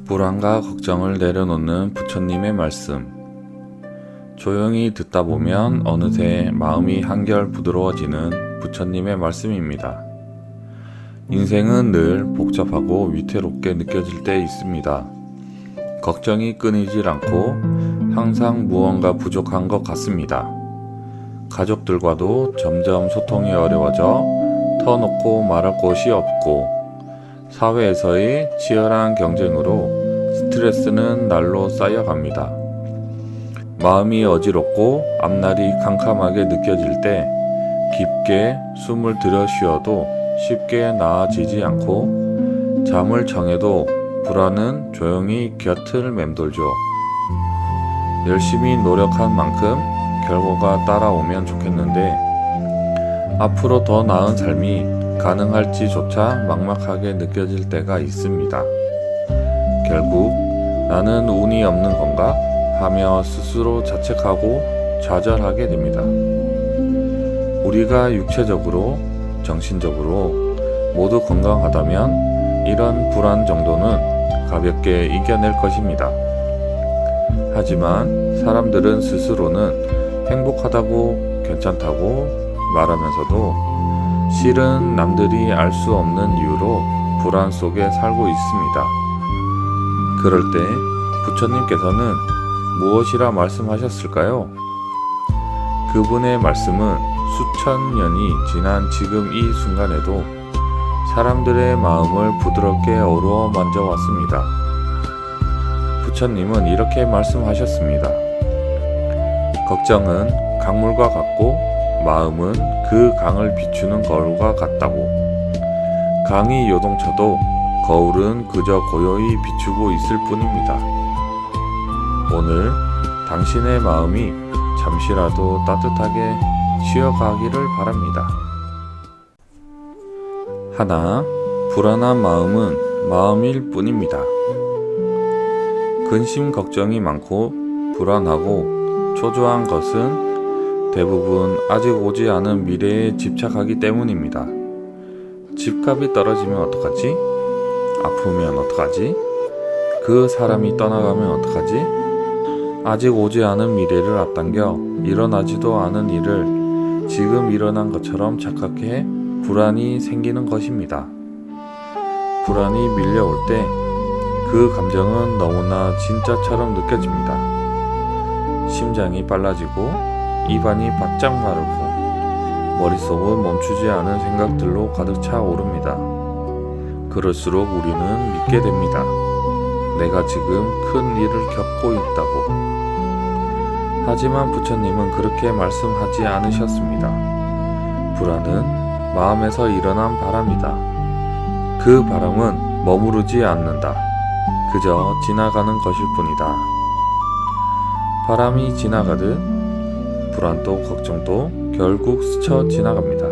불안과 걱정을 내려놓는 부처님의 말씀. 조용히 듣다 보면 어느새 마음이 한결 부드러워지는 부처님의 말씀입니다. 인생은 늘 복잡하고 위태롭게 느껴질 때 있습니다. 걱정이 끊이질 않고 항상 무언가 부족한 것 같습니다. 가족들과도 점점 소통이 어려워져 터놓고 말할 곳이 없고, 사회에서의 치열한 경쟁으로 스트레스는 날로 쌓여갑니다. 마음이 어지럽고 앞날이 캄캄하게 느껴질 때 깊게 숨을 들여 쉬어도 쉽게 나아지지 않고, 잠을 청해도 불안은 조용히 곁을 맴돌죠. 열심히 노력한 만큼 결과가 따라오면 좋겠는데 앞으로 더 나은 삶이 가능할지조차 막막하게 느껴질 때가 있습니다. 결국 나는 운이 없는 건가 하며 스스로 자책하고 좌절하게 됩니다. 우리가 육체적으로, 정신적으로 모두 건강하다면 이런 불안 정도는 가볍게 이겨낼 것입니다. 하지만 사람들은 스스로는 행복하다고, 괜찮다고 말하면서도 실은 남들이 알 수 없는 이유로 불안 속에 살고 있습니다. 그럴 때 부처님께서는 무엇이라 말씀하셨을까요? 그분의 말씀은 수천 년이 지난 지금 이 순간에도 사람들의 마음을 부드럽게 어루어 만져왔습니다. 부처님은 이렇게 말씀하셨습니다. 걱정은 강물과 같고 마음은 그 강을 비추는 거울과 같다고. 강이 요동쳐도 거울은 그저 고요히 비추고 있을 뿐입니다. 오늘 당신의 마음이 잠시라도 따뜻하게 쉬어가기를 바랍니다. 하나, 불안한 마음은 마음일 뿐입니다. 근심 걱정이 많고 불안하고 초조한 것은 대부분 아직 오지 않은 미래에 집착하기 때문입니다. 집값이 떨어지면 어떡하지? 아프면 어떡하지? 그 사람이 떠나가면 어떡하지? 아직 오지 않은 미래를 앞당겨 일어나지도 않은 일을 지금 일어난 것처럼 착각해 불안이 생기는 것입니다. 불안이 밀려올 때 그 감정은 너무나 진짜처럼 느껴집니다. 심장이 빨라지고 입안이 바짝 마르고 머릿속은 멈추지 않은 생각들로 가득 차 오릅니다. 그럴수록 우리는 믿게 됩니다. 내가 지금 큰 일을 겪고 있다고. 하지만 부처님은 그렇게 말씀하지 않으셨습니다. 불안은 마음에서 일어난 바람이다. 그 바람은 머무르지 않는다. 그저 지나가는 것일 뿐이다. 바람이 지나가듯 불안도 걱정도 결국 스쳐 지나갑니다.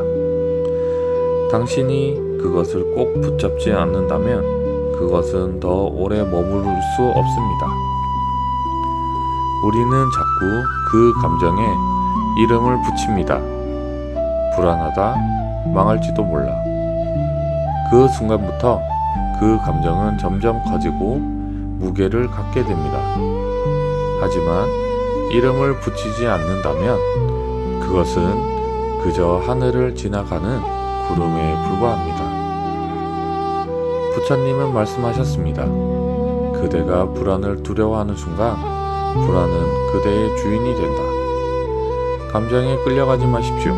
당신이 그것을 꼭 붙잡지 않는다면 그것은 더 오래 머무를 수 없습니다. 우리는 자꾸 그 감정에 이름을 붙입니다. 불안하다, 망할지도 몰라. 그 순간부터 그 감정은 점점 커지고 무게를 갖게 됩니다. 하지만 이름을 붙이지 않는다면 그것은 그저 하늘을 지나가는 구름에 불과합니다. 부처님은 말씀하셨습니다. 그대가 불안을 두려워하는 순간 불안은 그대의 주인이 된다. 감정에 끌려가지 마십시오.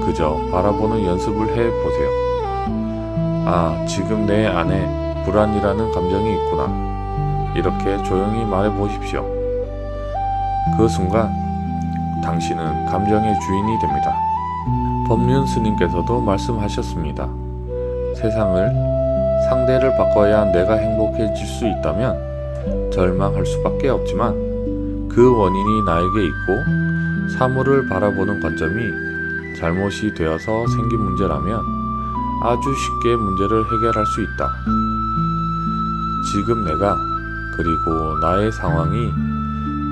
그저 바라보는 연습을 해보세요. 아, 지금 내 안에 불안이라는 감정이 있구나. 이렇게 조용히 말해보십시오. 그 순간 당신은 감정의 주인이 됩니다. 법륜 스님께서도 말씀하셨습니다. 세상을, 상대를 바꿔야 내가 행복해질 수 있다면 절망할 수밖에 없지만 그 원인이 나에게 있고 사물을 바라보는 관점이 잘못이 되어서 생긴 문제라면 아주 쉽게 문제를 해결할 수 있다. 지금 내가, 그리고 나의 상황이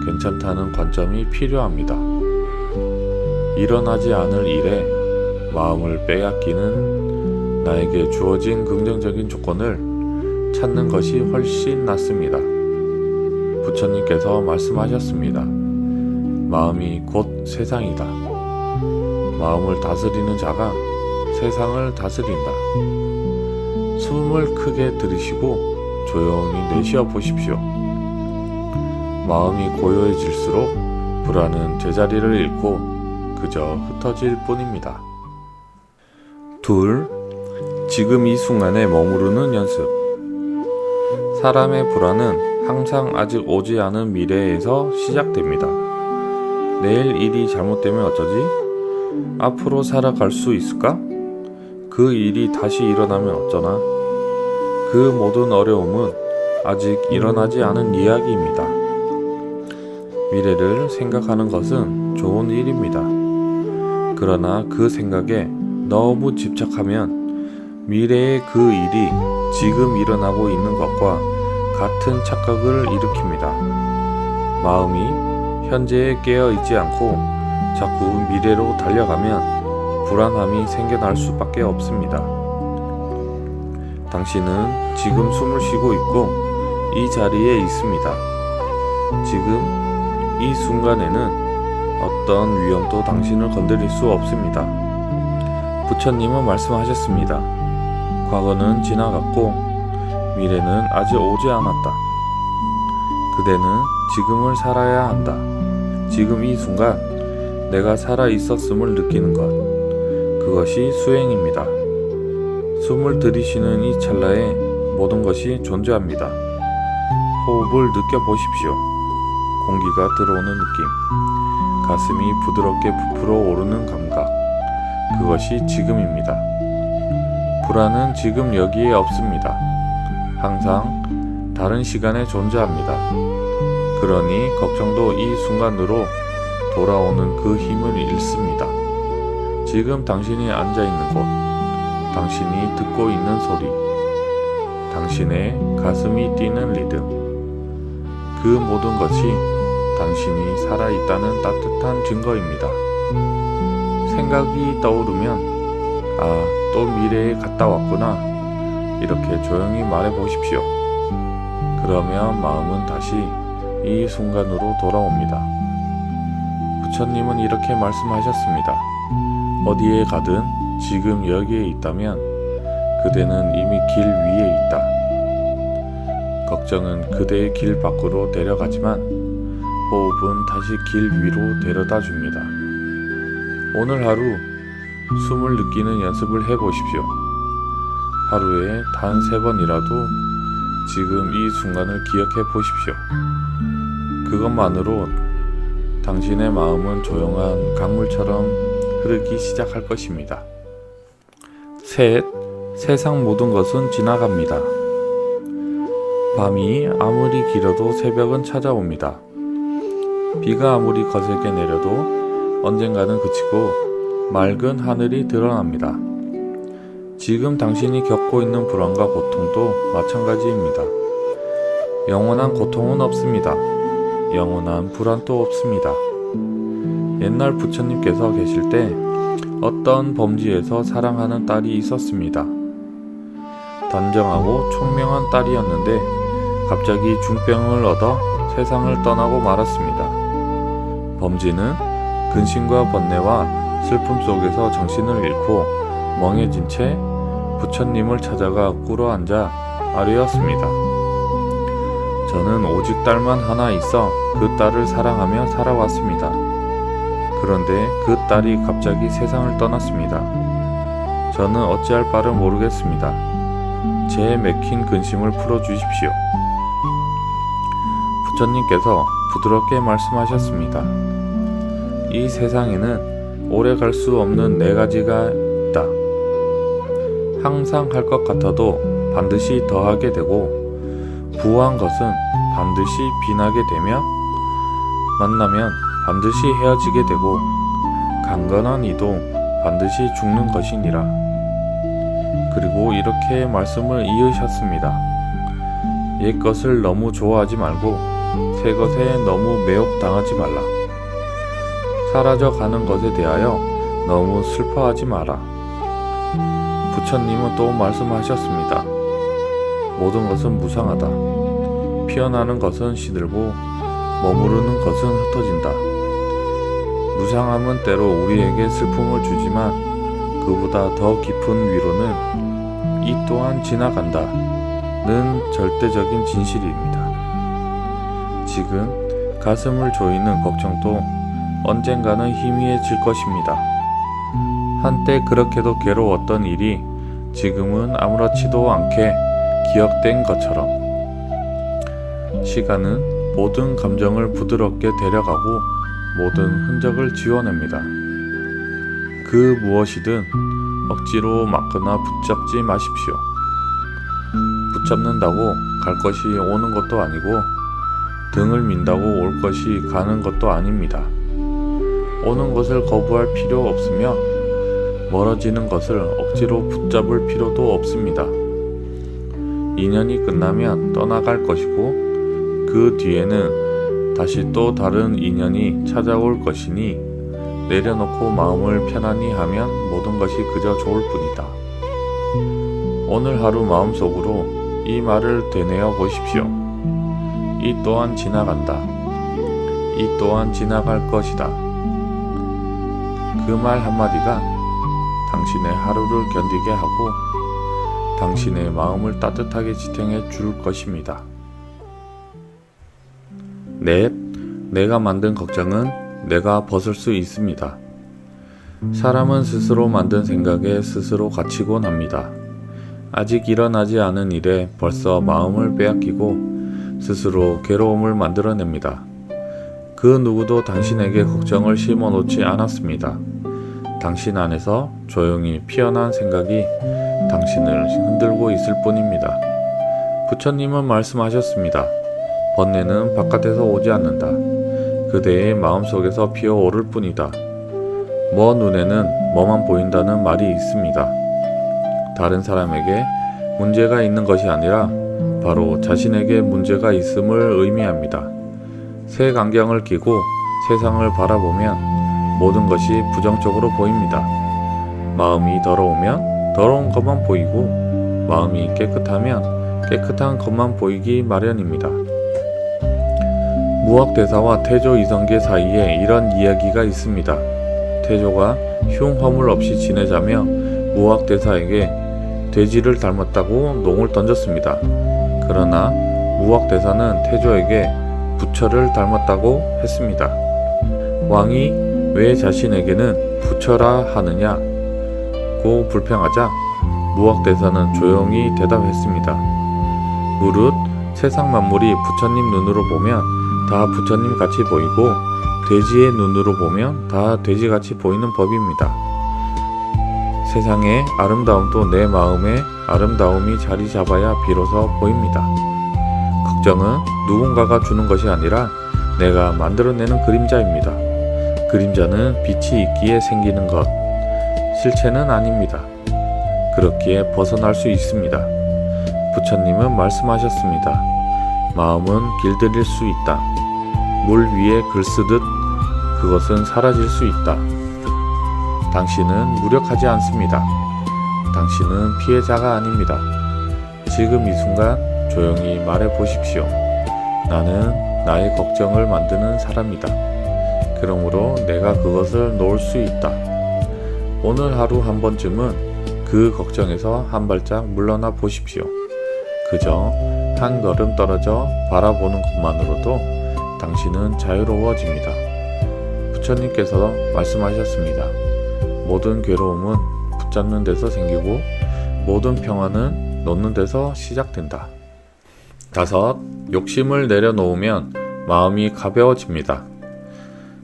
괜찮다는 관점이 필요합니다. 일어나지 않을 일에 마음을 빼앗기는 나에게 주어진 긍정적인 조건을 찾는 것이 훨씬 낫습니다. 부처님께서 말씀하셨습니다. 마음이 곧 세상이다. 마음을 다스리는 자가 세상을 다스린다. 숨을 크게 들이쉬고 조용히 내쉬어 보십시오. 마음이 고요해질수록 불안은 제자리를 잃고 그저 흩어질 뿐입니다. 2. 지금 이 순간에 머무르는 연습. 사람의 불안은 항상 아직 오지 않은 미래에서 시작됩니다. 내일 일이 잘못되면 어쩌지? 앞으로 살아갈 수 있을까? 그 일이 다시 일어나면 어쩌나? 그 모든 어려움은 아직 일어나지 않은 이야기입니다. 미래를 생각하는 것은 좋은 일입니다. 그러나 그 생각에 너무 집착하면 미래의 그 일이 지금 일어나고 있는 것과 같은 착각을 일으킵니다. 마음이 현재에 깨어 있지 않고 자꾸 미래로 달려가면 불안함이 생겨날 수밖에 없습니다. 당신은 지금 숨을 쉬고 있고 이 자리에 있습니다. 지금 이 순간에는 어떤 위험도 당신을 건드릴 수 없습니다. 부처님은 말씀하셨습니다. 과거는 지나갔고 미래는 아직 오지 않았다. 그대는 지금을 살아야 한다. 지금 이 순간 내가 살아 있었음을 느끼는 것, 그것이 수행입니다. 숨을 들이쉬는 이 찰나에 모든 것이 존재합니다. 호흡을 느껴보십시오. 공기가 들어오는 느낌, 가슴이 부드럽게 부풀어 오르는 감각, 그것이 지금입니다. 불안은 지금 여기에 없습니다. 항상 다른 시간에 존재합니다. 그러니 걱정도 이 순간으로 돌아오는 그 힘을 잃습니다. 지금 당신이 앉아있는 곳, 당신이 듣고 있는 소리, 당신의 가슴이 뛰는 리듬, 그 모든 것이 당신이 살아있다는 따뜻한 증거입니다. 생각이 떠오르면 또 미래에 갔다 왔구나, 이렇게 조용히 말해보십시오. 그러면 마음은 다시 이 순간으로 돌아옵니다. 부처님은 이렇게 말씀하셨습니다. 어디에 가든 지금 여기에 있다면 그대는 이미 길 위에 있다. 걱정은 그대의 길 밖으로 데려가지만 호흡은 다시 길 위로 데려다 줍니다. 오늘 하루 숨을 느끼는 연습을 해보십시오. 하루에 단 3번이라도 지금 이 순간을 기억해 보십시오. 그것만으로 당신의 마음은 조용한 강물처럼 흐르기 시작할 것입니다. 셋, 세상 모든 것은 지나갑니다. 밤이 아무리 길어도 새벽은 찾아옵니다. 비가 아무리 거세게 내려도 언젠가는 그치고 맑은 하늘이 드러납니다. 지금 당신이 겪고 있는 불안과 고통도 마찬가지입니다. 영원한 고통은 없습니다. 영원한 불안도 없습니다. 옛날 부처님께서 계실 때 어떤 범지에서 사랑하는 딸이 있었습니다. 단정하고 총명한 딸이었는데 갑자기 중병을 얻어 세상을 떠나고 말았습니다. 범지는 근심과 번뇌와 슬픔 속에서 정신을 잃고 멍해진 채 부처님을 찾아가 꿇어앉아 아뢰었습니다. 저는 오직 딸만 하나 있어 그 딸을 사랑하며 살아왔습니다. 그런데 그 딸이 갑자기 세상을 떠났습니다. 저는 어찌할 바를 모르겠습니다. 제 맥힌 근심을 풀어주십시오. 부처님께서 부드럽게 말씀하셨습니다. 이 세상에는 오래 갈 수 없는 4가지가 있다. 항상 할 것 같아도 반드시 더하게 되고, 부한 것은 반드시 빈하게 되며, 만나면 반드시 헤어지게 되고, 강건한 이도 반드시 죽는 것이니라. 그리고 이렇게 말씀을 이으셨습니다. 옛 것을 너무 좋아하지 말고 새 것에 너무 매혹당하지 말라. 사라져 가는 것에 대하여 너무 슬퍼하지 마라. 부처님은 또 말씀하셨습니다. 모든 것은 무상하다. 피어나는 것은 시들고 머무르는 것은 흩어진다. 무상함은 때로 우리에게 슬픔을 주지만 그보다 더 깊은 위로는 이 또한 지나간다는 절대적인 진실입니다. 지금 가슴을 조이는 걱정도 언젠가는 희미해질 것입니다. 한때 그렇게도 괴로웠던 일이 지금은 아무렇지도 않게 기억된 것처럼 시간은 모든 감정을 부드럽게 데려가고 모든 흔적을 지워냅니다. 그 무엇이든 억지로 막거나 붙잡지 마십시오. 붙잡는다고 갈 것이 오는 것도 아니고 등을 민다고 올 것이 가는 것도 아닙니다. 오는 것을 거부할 필요 없으며 멀어지는 것을 억지로 붙잡을 필요도 없습니다. 인연이 끝나면 떠나갈 것이고 그 뒤에는 다시 또 다른 인연이 찾아올 것이니 내려놓고 마음을 편안히 하면 모든 것이 그저 좋을 뿐이다. 오늘 하루 마음속으로 이 말을 되뇌어 보십시오. 이 또한 지나간다. 이 또한 지나갈 것이다. 그 말 한마디가 당신의 하루를 견디게 하고 당신의 마음을 따뜻하게 지탱해 줄 것입니다. 넷, 내가 만든 걱정은 내가 벗을 수 있습니다. 사람은 스스로 만든 생각에 스스로 갇히곤 합니다. 아직 일어나지 않은 일에 벌써 마음을 빼앗기고 스스로 괴로움을 만들어냅니다. 그 누구도 당신에게 걱정을 심어놓지 않았습니다. 당신 안에서 조용히 피어난 생각이 당신을 흔들고 있을 뿐입니다. 부처님은 말씀하셨습니다. 번뇌는 바깥에서 오지 않는다. 그대의 마음속에서 피어오를 뿐이다. 먼 눈에는 뭐만 보인다는 말이 있습니다. 다른 사람에게 문제가 있는 것이 아니라 바로 자신에게 문제가 있음을 의미합니다. 새 안경을 끼고 세상을 바라보면 모든 것이 부정적으로 보입니다. 마음이 더러우면 더러운 것만 보이고 마음이 깨끗하면 깨끗한 것만 보이기 마련입니다. 무학대사와 태조 이성계 사이에 이런 이야기가 있습니다. 태조가 흉허물 없이 지내자며 무학대사에게 돼지를 닮았다고 농을 던졌습니다. 그러나 무학대사는 태조에게 부처를 닮았다고 했습니다. 왕이 왜 자신에게는 부처라 하느냐고 불평하자 무학대사는 조용히 대답했습니다. 무릇 세상 만물이 부처님 눈으로 보면 다 부처님 같이 보이고 돼지의 눈으로 보면 다 돼지같이 보이는 법입니다. 세상의 아름다움도 내 마음의 아름다움이 자리 잡아야 비로소 보입니다. 걱정은 누군가가 주는 것이 아니라 내가 만들어내는 그림자입니다. 그림자는 빛이 있기에 생기는 것, 실체는 아닙니다. 그렇기에 벗어날 수 있습니다. 부처님은 말씀하셨습니다. 마음은 길들일 수 있다. 물 위에 글 쓰듯 그것은 사라질 수 있다. 당신은 무력하지 않습니다. 당신은 피해자가 아닙니다. 지금 이 순간 조용히 말해 보십시오. 나는 나의 걱정을 만드는 사람이다. 그러므로 내가 그것을 놓을 수 있다. 오늘 하루 한 번쯤은 그 걱정에서 한 발짝 물러나 보십시오. 그저 한 걸음 떨어져 바라보는 것만으로도 당신은 자유로워집니다. 부처님께서 말씀하셨습니다. 모든 괴로움은 붙잡는 데서 생기고 모든 평화는 놓는 데서 시작된다. 5. 욕심을 내려놓으면 마음이 가벼워집니다.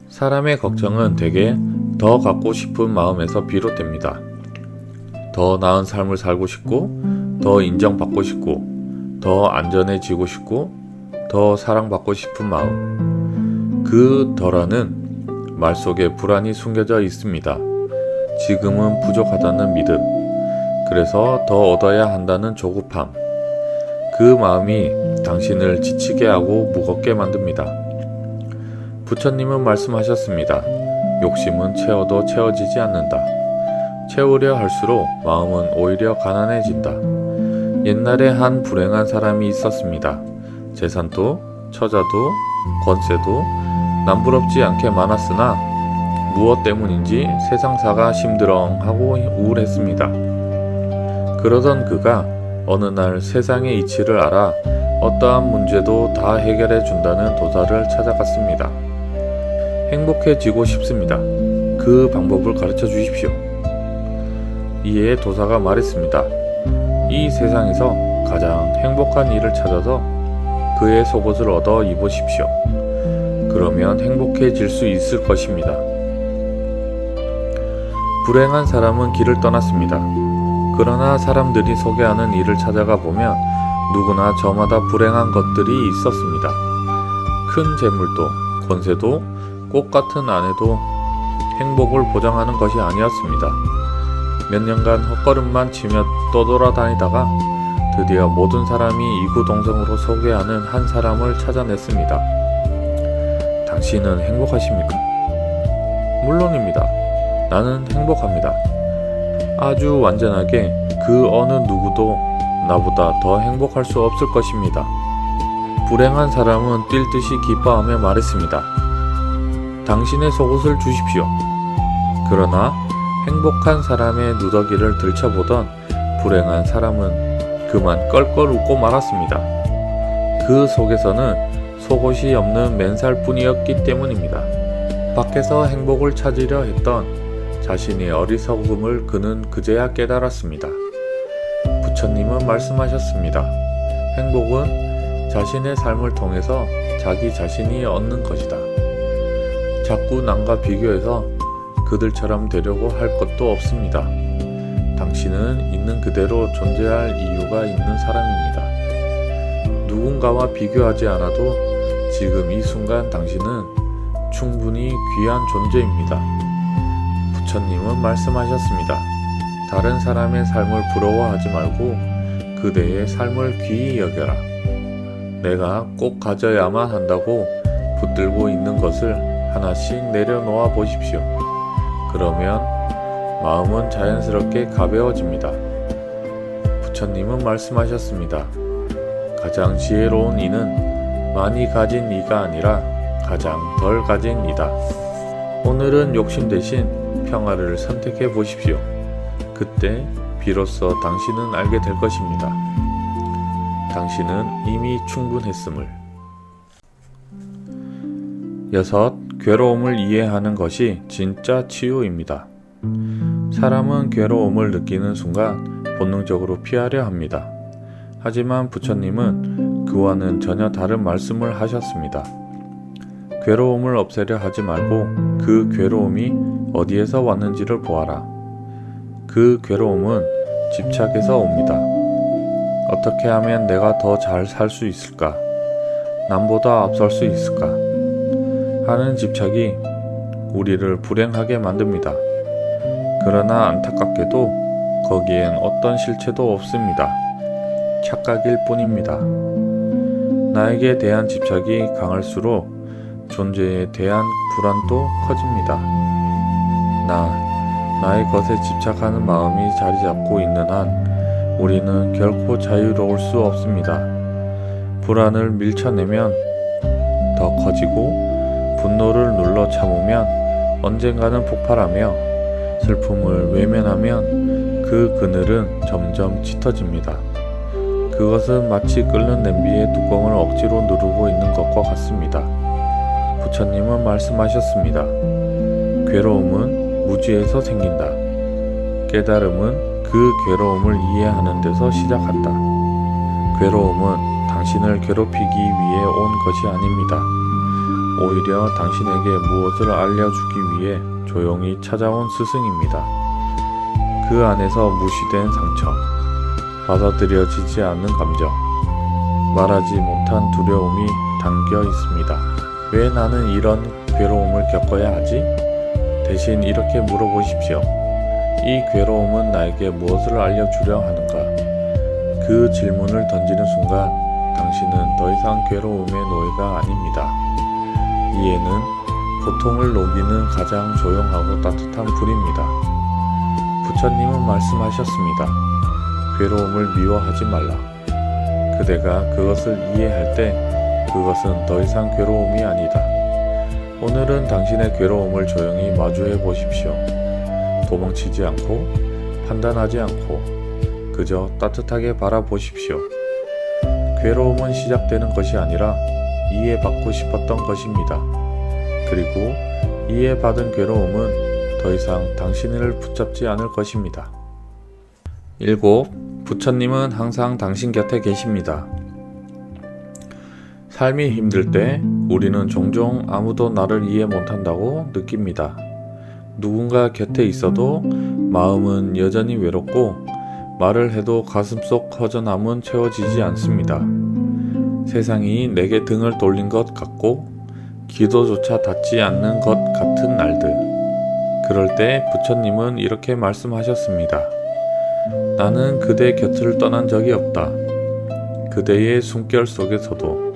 사람의 걱정은 대개 더 갖고 싶은 마음에서 비롯됩니다. 더 나은 삶을 살고 싶고, 더 인정받고 싶고, 더 안전해지고 싶고, 더 사랑받고 싶은 마음. 그 더라는 말 속에 불안이 숨겨져 있습니다. 지금은 부족하다는 믿음, 그래서 더 얻어야 한다는 조급함. 그 마음이 당신을 지치게 하고 무겁게 만듭니다. 부처님은 말씀하셨습니다. 욕심은 채워도 채워지지 않는다. 채우려 할수록 마음은 오히려 가난해진다. 옛날에 한 불행한 사람이 있었습니다. 재산도, 처자도, 권세도 남부럽지 않게 많았으나 무엇 때문인지 세상사가 심드렁하고 우울했습니다. 그러던 그가 어느 날 세상의 이치를 알아 어떠한 문제도 다 해결해 준다는 도사를 찾아갔습니다. 행복해지고 싶습니다. 그 방법을 가르쳐 주십시오. 이에 도사가 말했습니다. 이 세상에서 가장 행복한 일을 찾아서 그의 속옷을 얻어 입으십시오. 그러면 행복해질 수 있을 것입니다. 불행한 사람은 길을 떠났습니다. 그러나 사람들이 소개하는 일을 찾아가 보면 누구나 저마다 불행한 것들이 있었습니다. 큰 재물도 권세도 꽃 같은 아내도 행복을 보장하는 것이 아니었습니다. 몇 년간 헛걸음만 치며 떠돌아다니다가 드디어 모든 사람이 이구동성으로 소개하는 한 사람을 찾아냈습니다. 당신은 행복하십니까? 물론입니다. 나는 행복합니다. 아주 완전하게 그 어느 누구도 나보다 더 행복할 수 없을 것입니다. 불행한 사람은 뛸 듯이 기뻐하며 말했습니다. 당신의 속옷을 주십시오. 그러나 행복한 사람의 누더기를 들춰보던 불행한 사람은 그만 껄껄 웃고 말았습니다. 그 속에서는 속옷이 없는 맨살뿐이었기 때문입니다. 밖에서 행복을 찾으려 했던 자신의 어리석음을 그는 그제야 깨달았습니다. 부처님은 말씀하셨습니다. 행복은 자신의 삶을 통해서 자기 자신이 얻는 것이다. 자꾸 남과 비교해서 그들처럼 되려고 할 것도 없습니다. 당신은 있는 그대로 존재할 이유가 있는 사람입니다. 누군가와 비교하지 않아도 지금 이 순간 당신은 충분히 귀한 존재입니다. 부처님은 말씀하셨습니다. 다른 사람의 삶을 부러워하지 말고 그대의 삶을 귀히 여겨라. 내가 꼭 가져야만 한다고 붙들고 있는 것을 하나씩 내려놓아 보십시오. 그러면 마음은 자연스럽게 가벼워집니다. 부처님은 말씀하셨습니다. 가장 지혜로운 이는 많이 가진 이가 아니라 가장 덜 가진 이다. 오늘은 욕심 대신 평화를 선택해 보십시오. 그때 비로소 당신은 알게 될 것입니다. 당신은 이미 충분했음을. 6. 괴로움을 이해하는 것이 진짜 치유입니다. 사람은 괴로움을 느끼는 순간 본능적으로 피하려 합니다. 하지만 부처님은 그와는 전혀 다른 말씀을 하셨습니다. 괴로움을 없애려 하지 말고 그 괴로움이 어디에서 왔는지를 보아라. 그 괴로움은 집착에서 옵니다. 어떻게 하면 내가 더 잘 살 수 있을까? 남보다 앞설 수 있을까? 하는 집착이 우리를 불행하게 만듭니다. 그러나 안타깝게도 거기엔 어떤 실체도 없습니다. 착각일 뿐입니다. 나에게 대한 집착이 강할수록 존재에 대한 불안도 커집니다. 나의 것에 집착하는 마음이 자리 잡고 있는 한 우리는 결코 자유로울 수 없습니다. 불안을 밀쳐내면 더 커지고 분노를 눌러 참으면 언젠가는 폭발하며 슬픔을 외면하면 그 그늘은 점점 짙어집니다. 그것은 마치 끓는 냄비의 뚜껑을 억지로 누르고 있는 것과 같습니다. 부처님은 말씀하셨습니다. 괴로움은 무지에서 생긴다. 깨달음은 그 괴로움을 이해하는 데서 시작한다. 괴로움은 당신을 괴롭히기 위해 온 것이 아닙니다. 오히려 당신에게 무엇을 알려주기 위해 조용히 찾아온 스승입니다. 그 안에서 무시된 상처, 받아들여지지 않는 감정, 말하지 못한 두려움이 담겨 있습니다. 왜 나는 이런 괴로움을 겪어야 하지? 대신 이렇게 물어보십시오. 이 괴로움은 나에게 무엇을 알려주려 하는가? 그 질문을 던지는 순간 당신은 더 이상 괴로움의 노예가 아닙니다. 이에는 고통을 녹이는 가장 조용하고 따뜻한 불입니다. 부처님은 말씀하셨습니다. 괴로움을 미워하지 말라. 그대가 그것을 이해할 때 그것은 더 이상 괴로움이 아니다. 오늘은 당신의 괴로움을 조용히 마주해 보십시오. 도망치지 않고 판단하지 않고 그저 따뜻하게 바라보십시오. 괴로움은 시작되는 것이 아니라 이해받고 싶었던 것입니다. 그리고 이해받은 괴로움은 더 이상 당신을 붙잡지 않을 것입니다. 7. 부처님은 항상 당신 곁에 계십니다. 삶이 힘들 때 우리는 종종 아무도 나를 이해 못한다고 느낍니다. 누군가 곁에 있어도 마음은 여전히 외롭고 말을 해도 가슴속 허전함은 채워지지 않습니다. 세상이 내게 등을 돌린 것 같고 기도조차 닿지 않는 것 같은 날들. 그럴 때 부처님은 이렇게 말씀하셨습니다. 나는 그대 곁을 떠난 적이 없다. 그대의 숨결 속에서도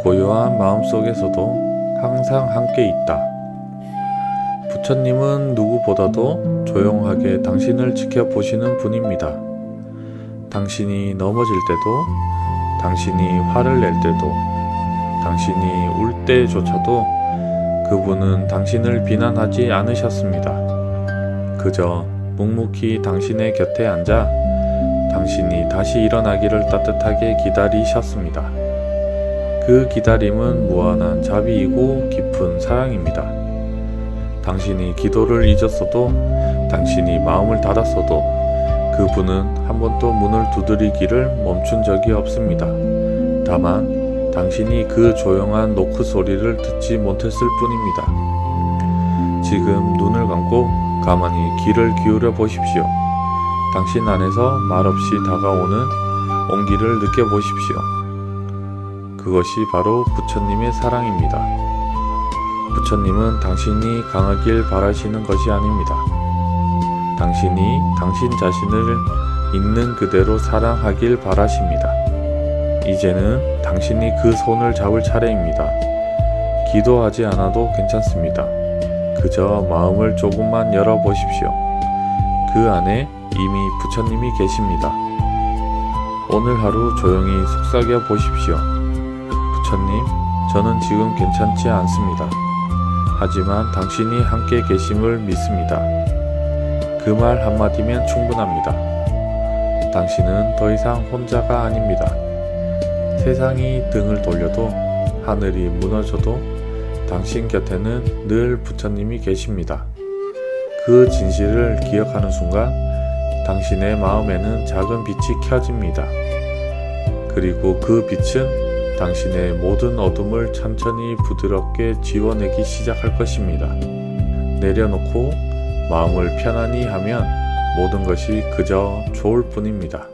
고요한 마음 속에서도 항상 함께 있다. 부처님은 누구보다도 조용하게 당신을 지켜보시는 분입니다. 당신이 넘어질 때도, 당신이 화를 낼 때도, 당신이 울 때조차도 그분은 당신을 비난하지 않으셨습니다. 그저 묵묵히 당신의 곁에 앉아 당신이 다시 일어나기를 따뜻하게 기다리셨습니다. 그 기다림은 무한한 자비이고 깊은 사랑입니다. 당신이 기도를 잊었어도, 당신이 마음을 닫았어도 그분은 한 번도 문을 두드리기를 멈춘 적이 없습니다. 다만 당신이 그 조용한 노크 소리를 듣지 못했을 뿐입니다. 지금 눈을 감고 가만히 귀를 기울여 보십시오. 당신 안에서 말없이 다가오는 온기를 느껴보십시오. 그것이 바로 부처님의 사랑입니다. 부처님은 당신이 강하길 바라시는 것이 아닙니다. 당신이 당신 자신을 있는 그대로 사랑하길 바라십니다. 이제는 당신이 그 손을 잡을 차례입니다. 기도하지 않아도 괜찮습니다. 그저 마음을 조금만 열어보십시오. 그 안에 이미 부처님이 계십니다. 오늘 하루 조용히 속삭여 보십시오. 부처님, 저는 지금 괜찮지 않습니다. 하지만 당신이 함께 계심을 믿습니다. 그 말 한마디면 충분합니다. 당신은 더 이상 혼자가 아닙니다. 세상이 등을 돌려도 하늘이 무너져도 당신 곁에는 늘 부처님이 계십니다. 그 진실을 기억하는 순간 당신의 마음에는 작은 빛이 켜집니다. 그리고 그 빛은 당신의 모든 어둠을 천천히 부드럽게 지워내기 시작할 것입니다. 내려놓고 마음을 편안히 하면 모든 것이 그저 좋을 뿐입니다.